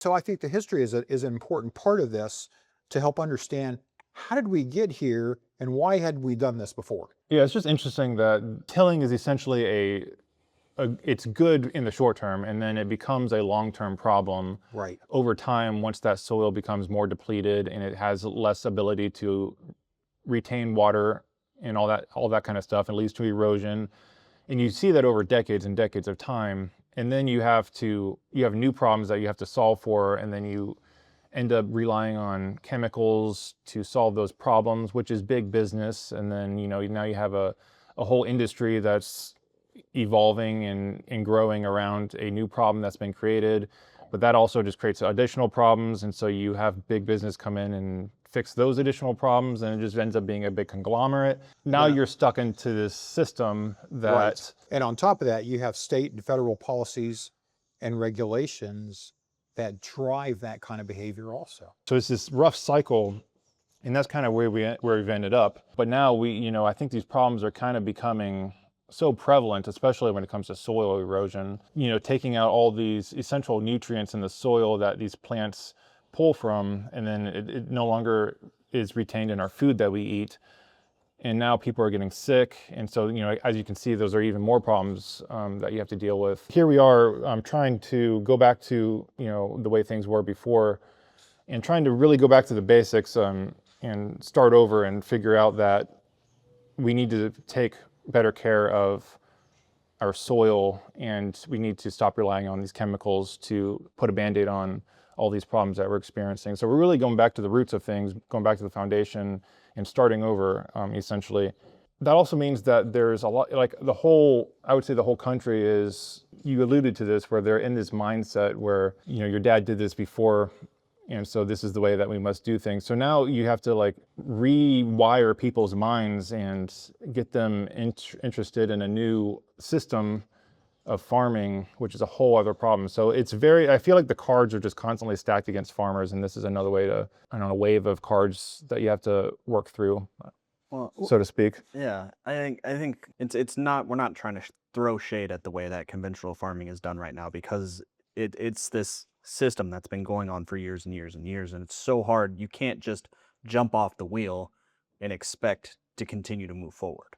So I think the history is an important part of this to help understand how did we get here and why had we done this before? Yeah, it's just interesting that tilling is essentially it's good in the short term, and then it becomes a long-term problem Right. over time once that soil becomes more depleted and it has less ability to retain water and all that kind of stuff, and leads to erosion. And you see that over decades and decades of time. And then you have new problems that you have to solve for, and then you end up relying on chemicals to solve those problems, which is big business. And then, now you have a whole industry that's evolving and growing around a new problem that's been created. But that also just creates additional problems. And so you have big business come in and fix those additional problems, and it just ends up being a big conglomerate. Now Yeah. you're stuck into this system Right. that, And on top of that, you have state and federal policies and regulations that drive that kind of behavior also. so it's this rough cycle. And that's kind of where we've ended up. But now I think these problems are kind of becoming so prevalent, especially when it comes to soil erosion. Taking out all these essential nutrients in the soil that these plants pull from, and then it no longer is retained in our food that we eat. And now people are getting sick. And so, as you can see, those are even more problems that you have to deal with. Here we are trying to go back to, the way things were before, and trying to really go back to the basics and start over and figure out that we need to take better care of our soil, and we need to stop relying on these chemicals to put a Band-Aid on all these problems that we're experiencing. So we're really going back to the roots of things, going back to the foundation and starting over, essentially. That also means that there's a lot, like I would say the whole country is, you alluded to this, where they're in this mindset where, your dad did this before, and so this is the way that we must do things. So now you have to rewire people's minds and get them interested in a new system of farming, which is a whole other problem. So I feel like the cards are just constantly stacked against farmers, and this is another way to, I don't know, a wave of cards that you have to work through, Well, so to speak. yeah, I think it's not, we're not trying to throw shade at the way that conventional farming is done right now, because it's this system that's been going on for years and years and years, and it's so hard. You can't just jump off the wheel and expect to continue to move forward.